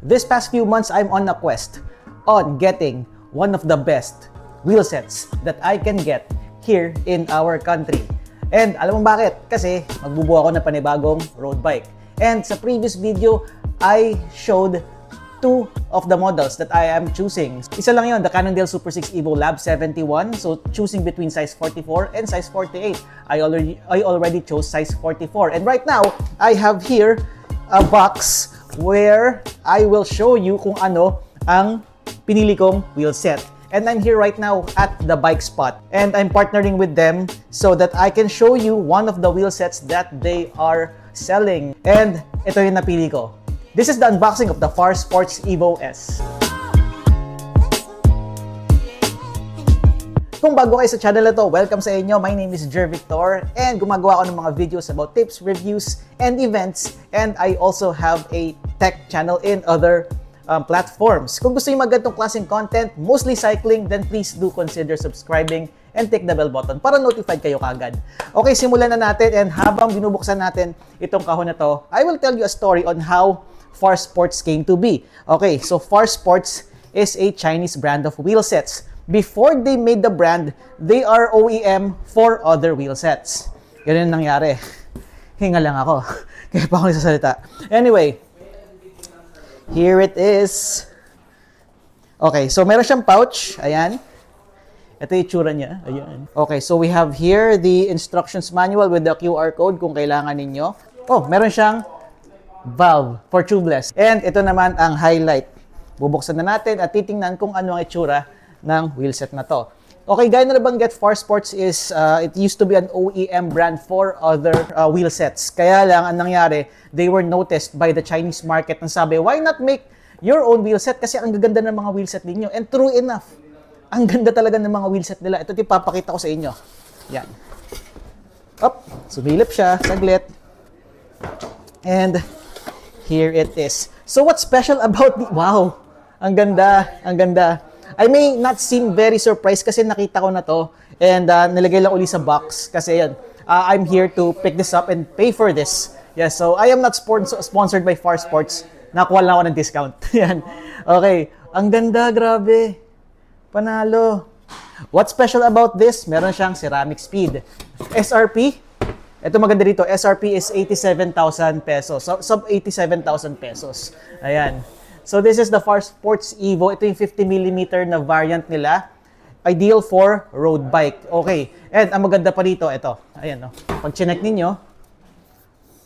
This past few months, I'm on a quest on getting one of the best wheel sets that I can get here in our country. And alam mo bakit? Kasi magbubuo ako ng panibagong road bike. And sa previous video, I showed two of the models that I am choosing. Isa lang yon, the Cannondale Super 6 Evo Lab 71. So choosing between size 44 and size 48. I already chose size 44. And right now, I have here a box where I will show you kung ano ang pinili kong wheel set. And I'm here right now at the bike spot. And I'm partnering with them so that I can show you one of the wheel sets that they are selling. And ito yung napili ko. This is the unboxing of the Far Sports Evo S. Kung bago kayo sa channel na to, welcome sa inyo. My name is Jer Victor and gumagawa ako ng mga videos about tips, reviews, and events. And I also have a tech channel in other platforms. Kung gusto nyo magandang klaseng content, mostly cycling, then please do consider subscribing and click the bell button para notified kayo kagad. Okay, simulan na natin, and habang binubuksan natin itong kahon na to, I will tell you a story on how Far Sports came to be. Okay, so Far Sports is a Chinese brand of wheel sets. Before they made the brand, they are OEM for other wheel sets. Ganun nangyari. Hinga lang ako. Kaya pa ako nagsasalita. Anyway, here it is. Okay, so meron siyang pouch. Ayan. Ito yung itsura niya. Ayan. Okay, so we have here the instructions manual with the QR code kung kailangan ninyo. Oh, meron siyang valve for tubeless. And ito naman ang highlight. Bubuksan na natin at titingnan kung ano ang itsura ng wheel set na to. Okay, gaya na nabanggit, Far Sports is, it used to be an OEM brand for other wheel sets. Kaya lang, ang nangyari, they were noticed by the Chinese market and sabi, why not make your own wheel set? Kasi ang gaganda ng mga wheel set ninyo. And true enough, ang ganda talaga ng mga wheel set nila. Ito ipapakita ko sa inyo. Yan. Up, sumilip siya, saglit. And here it is. So what's special about the... Wow! Ang ganda, ang ganda. I may not seem very surprised kasi nakita ko na to and nilagay lang uli sa box kasi yan. I'm here to pick this up and pay for this. Yeah, so I am not sponsored by Far Sports. Nakuha lang ako ng discount. Yan. Okay. Ang ganda, grabe. Panalo. What's special about this? Meron siyang ceramic speed. SRP. Ito maganda dito. SRP is 87,000 pesos. Sub 87,000 pesos. Ayan. So this is the Far Sports Evo. Ito yung 50mm na variant nila. Ideal for road bike. Okay. And ang maganda pa dito, ito. Ayan, no. Pag chinek ninyo,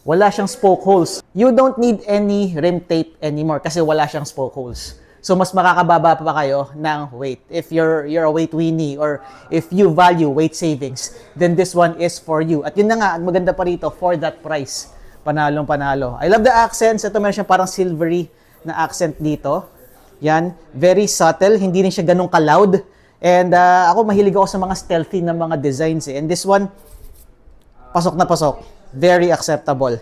wala siyang spoke holes. You don't need any rim tape anymore kasi wala siyang spoke holes. So mas makakababa pa kayo ng weight. If you're a weight weenie or if you value weight savings, then this one is for you. At yun na nga, ang maganda pa rito, for that price. Panalong panalo. I love the accents. Ito meron siyang parang silvery na accent dito. Yan, very subtle, hindi rin siya ganun ka-loud. And ako mahilig ako sa mga stealthy na mga designs eh. And this one, pasok na pasok. Very acceptable.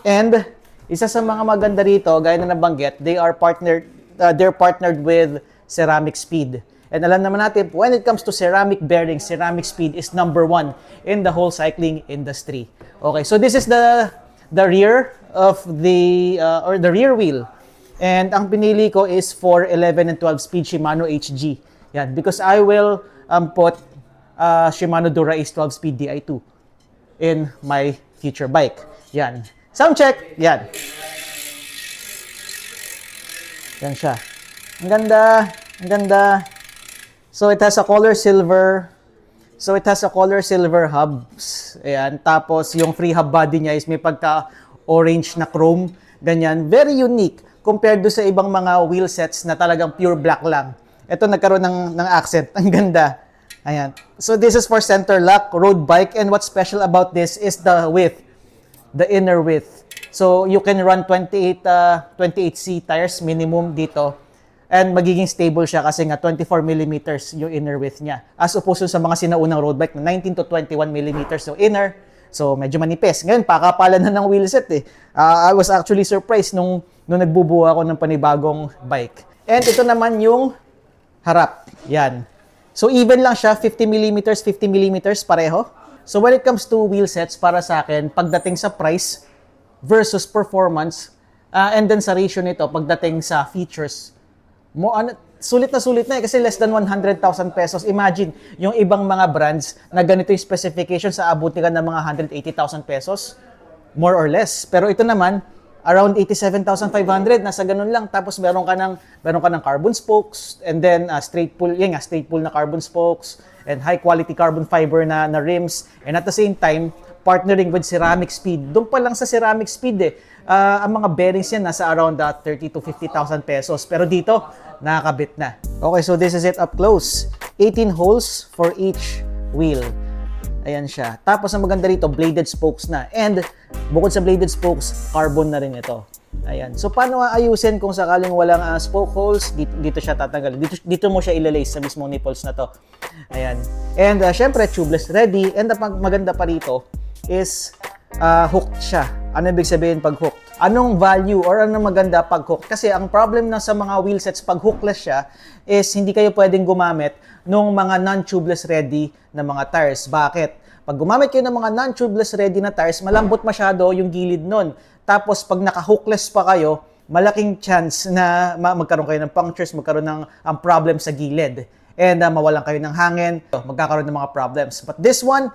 And isa sa mga maganda rito, gaya na nabanggit, they're partnered with Ceramic Speed. And alam naman natin, when it comes to ceramic bearings, Ceramic Speed is #1 in the whole cycling industry. Okay, so this is the rear of the or the rear wheel. And ang pinili ko is for 11 and 12 speed Shimano HG. Yan, because I will put Shimano Dura Ace 12 speed Di2 in my future bike. Yan. Sound check. Yan. Yan siya. Ang ganda. Ang ganda. So it has a color silver. So it has a color silver hubs. Ayan. Tapos yung free hub body niya is may pagka-orange na chrome. Ganyan. Very unique compared do sa ibang mga wheel sets na talagang pure black lang. Ito nagkaroon ng accent. Ang ganda. Ayan. So this is for center lock, road bike. And what's special about this is the width. The inner width. So you can run 28C tires minimum dito. And magiging stable siya kasi nga 24mm yung inner width niya. As opposed sa mga sinaunang road bike na 19 to 21mm yung inner. So medyo manipis. Ngayon, pakapalan na ng wheel set eh. I was actually surprised nung nagbubuo ako ng panibagong bike. And ito naman yung harap. Yan. So even lang siya, 50mm, 50mm pareho. So when it comes to wheel sets, para sa akin, pagdating sa price versus performance, And then sa ratio nito, pagdating sa features, sulit na kasi less than 100,000 pesos. Imagine, yung ibang mga brands na ganito yung specification sa abuti ka ng mga 180,000 pesos, more or less. Pero ito naman, around 87,500, nasa ganun lang. Tapos meron ka ng carbon spokes, and then straight pull na carbon spokes, and high quality carbon fiber na rims, and at the same time, partnering with Ceramic Speed. Doon pa lang sa Ceramic Speed ang mga bearings yan nasa around 30 to 50,000 pesos. Pero dito, nakakabit na. Okay, so this is it up close. 18 holes for each wheel. Ayan siya. Tapos ang maganda rito, bladed spokes na. And bukod sa bladed spokes, carbon na rin ito. Ayan. So paano ayusin kung sakaling walang spoke holes? Dito siya tatanggalin. Dito mo siya ilalace sa mismong nipples na to. Ayan. And syempre, tubeless ready. And ang maganda pa rito is hooked siya. Ano ibig sabihin pag hooked? Anong value or anong maganda pag hooked? Kasi ang problem na sa mga wheel sets pag hookless siya is hindi kayo pwedeng gumamit ng mga non-tubeless ready na mga tires. Bakit? Pag gumamit kayo ng mga non-tubeless ready na tires, malambot masyado yung gilid nun. Tapos pag naka-hookless pa kayo, malaking chance na magkaroon kayo ng punctures, magkaroon ng problem sa gilid. And mawalan kayo ng hangin, magkakaroon ng mga problems. But this one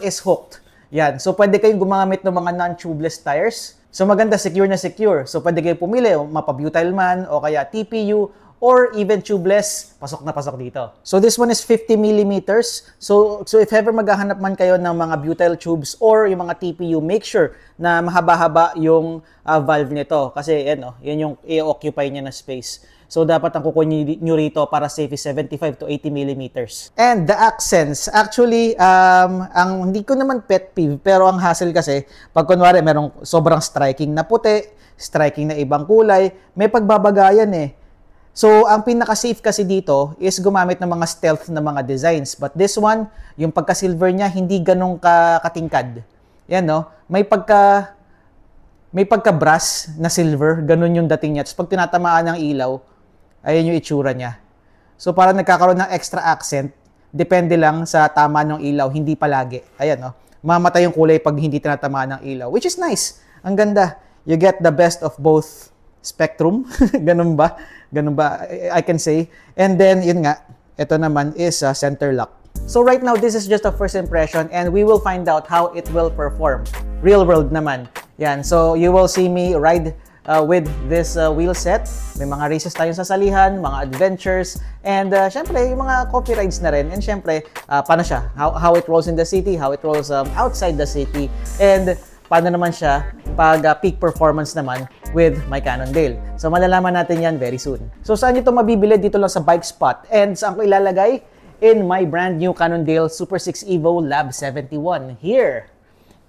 is hooked. Yan. So, pwede kayong gumamit ng mga non-tubeless tires. So, maganda, secure na secure. So, pwede kayo pumili, mapa-butyl man, o kaya TPU, or even tubeless, pasok na pasok dito. So, this one is 50 millimeters. So if ever maghahanap man kayo ng mga butyl tubes or yung mga TPU, make sure na mahaba-haba yung valve nito. Kasi, yan yung i-occupy niya na space. So, dapat ang kukunin nyo rito para safe is 75 to 80 millimeters. And the accents, actually, ang hindi ko naman pet peeve, pero ang hassle kasi, pag kunwari, merong sobrang striking na puti, striking na ibang kulay, may pagbabagayan So, ang pinaka-safe kasi dito is gumamit ng mga stealth na mga designs. But this one, yung pagka-silver niya, hindi ganun katingkad. Yan, may pagka-brass na silver, ganun yung dating niya. Tapos pag tinatamaan ng ilaw, ayan yung itsura niya. So, parang nagkakaroon ng extra accent. Depende lang sa tama ng ilaw, hindi palagi. Ayan, mamatay yung kulay pag hindi tinatamaan ng ilaw. Which is nice. Ang ganda. You get the best of both spectrum. Ganun ba? I can say. And then, yun nga, ito naman is center lock. So right now, this is just a first impression and we will find out how it will perform. Real world naman. Yan. So, you will see me ride with this wheel set. May mga races tayong sasalihan, mga adventures, and syempre, yung mga coffee rides na rin. And syempre, paano siya? How it rolls in the city, how it rolls outside the city, and paano naman siya pag peak performance naman with my Cannondale. So, malalaman natin yan very soon. So, saan ito mabibili? Dito lang sa Bike Spot. And saan ko ilalagay? In my brand new Cannondale Super 6 Evo Lab 71. Here.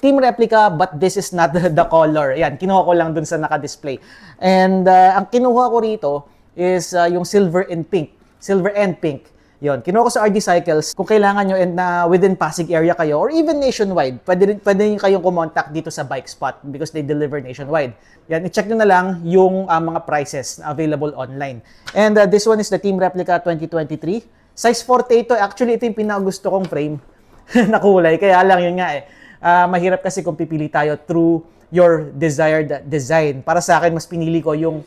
Team replica, but this is not the color. Yan, kinuha ko lang dun sa naka-display. And ang kinuha ko rito is yung silver and pink. Silver and pink. Yon, kinuha ko sa RD Cycles. Kung kailangan nyo and within Pasig area kayo or even nationwide, pwede rin kayong kumontak dito sa Bike Spot because they deliver nationwide. Yan, i-check nyo na lang yung mga prices na available online. And this one is the Team Replica 2023. Size 48 ito. Actually, ito yung pinakagusto kong frame na kulay. Kaya lang yun nga mahirap kasi kung pipili tayo through your desired design. Para sa akin, mas pinili ko yung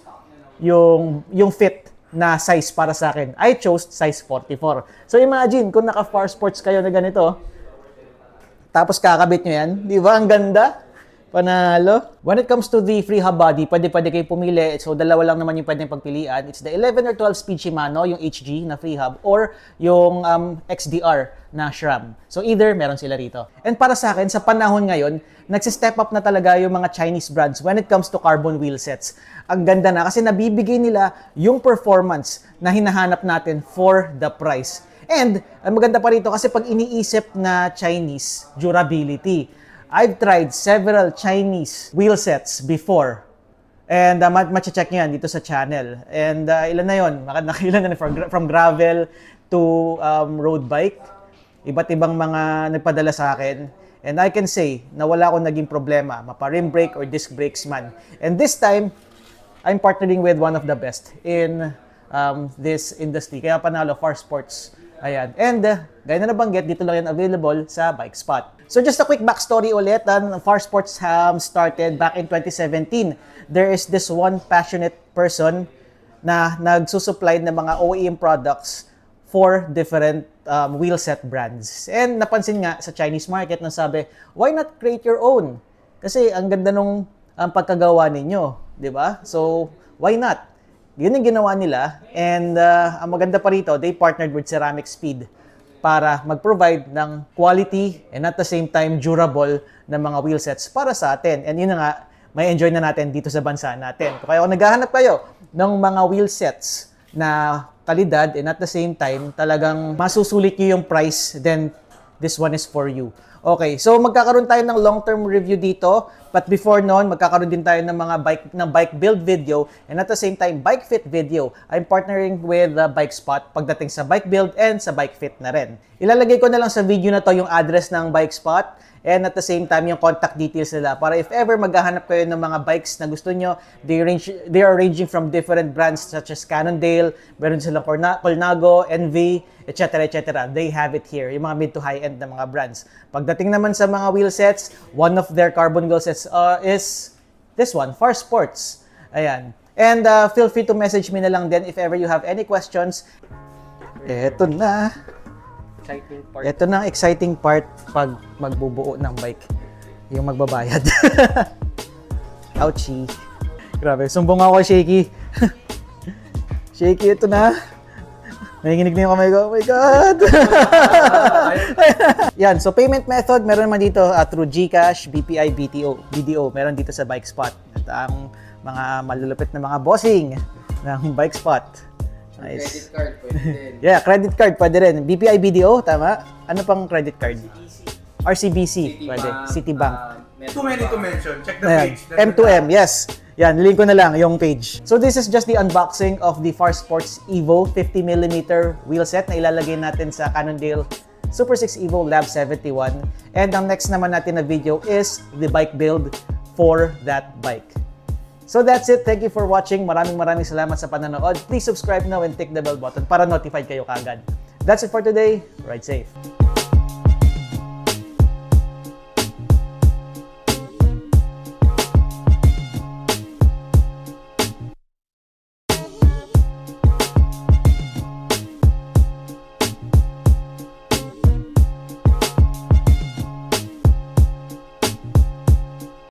fit na size para sa akin. I chose size 44. So imagine, kung naka-Far Sports kayo na ganito, tapos kakabit nyo yan, di ba? Ang ganda. Panalo. When it comes to the free hub body, pwede kayo pumili. So, dalawa lang naman yung pwedeng pagpilian. It's the 11 or 12 speed Shimano, yung HG na free hub, or yung XDR na SRAM. So, either meron sila rito. And para sa akin, sa panahon ngayon, nagsistep up na talaga yung mga Chinese brands when it comes to carbon wheel sets. Ang ganda na kasi nabibigay nila yung performance na hinahanap natin for the price. And, ang maganda pa rito kasi pag iniisip na Chinese, durability. I've tried several Chinese wheel sets before. And mache-check nyo yan dito sa channel. And ilan na yun? Ilan na from gravel to road bike. Iba't ibang mga nagpadala sa akin. And I can say na wala akong naging problema. Mapa-rim brake or disc brakes man. And this time, I'm partnering with one of the best in this industry. Kaya panalo, Far Sports. Ayan. And gaya na nabanggit, dito lang yan available sa Bike Spot. So just a quick backstory ulit. Far Sports started back in 2017. There is this one passionate person na nagsusupply ng mga OEM products for different wheel set brands. And napansin nga sa Chinese market na sabi, why not create your own? Kasi ang ganda nung pagkagawa ninyo, di ba? So, why not? Yun yung ginawa nila. And ang maganda pa rito, they partnered with Ceramic Speed para mag-provide ng quality and at the same time durable na mga wheel sets para sa atin. And yun na nga, may enjoy na natin dito sa bansa natin. Kaya kung naghahanap kayo ng mga wheel sets na kalidad and at the same time talagang masusulit nyo yung price, then this one is for you. Okay, so magkakaroon tayo ng long-term review dito. But before noon, magkakaroon din tayo ng mga bike build video and at the same time, bike fit video. I'm partnering with Bike Spot pagdating sa bike build and sa bike fit na rin. Ilalagay ko na lang sa video na to yung address ng Bike Spot and at the same time yung contact details nila para if ever maghahanap kayo ng mga bikes na gusto nyo, they are ranging from different brands such as Cannondale, meron silang Colnago, NV, etc. etc. They have it here, yung mga mid to high end na mga brands. Pagdating naman sa mga wheel sets, one of their carbon wheel sets is this one, Far Sports. Ayan. And feel free to message me na lang din if ever you have any questions. Eto na. Exciting part. Ito na ang exciting part pag magbubuo ng bike. Yung magbabayad. Ouchie. Grabe, sumbong ako, Shaky. Shaky, ito na. Nanginginig na yung kamay ko. Oh my God! Yan, so payment method, meron naman dito through GCash, BPI, BDO. Meron dito sa Bike Spot. At ang mga malulupit na mga bossing ng Bike Spot. Nice. Credit card, pwede din. Yeah, credit card, pwede rin. BPI, BDO, tama? Ano pang credit card? RCBC, pwede. Citibank. Too many to mention. Check the Ayan. page. M2M, yes. Yan, nilink ko na lang yung page. So this is just the unboxing of the Far Sports Evo 50mm wheel set na ilalagay natin sa Cannondale Super 6 Evo Lab 71. And ang next naman natin na video is the bike build for that bike. So that's it. Thank you for watching. Maraming salamat sa panonood. Please subscribe now and click the bell button para notified kayo kaagad. That's it for today. Ride safe.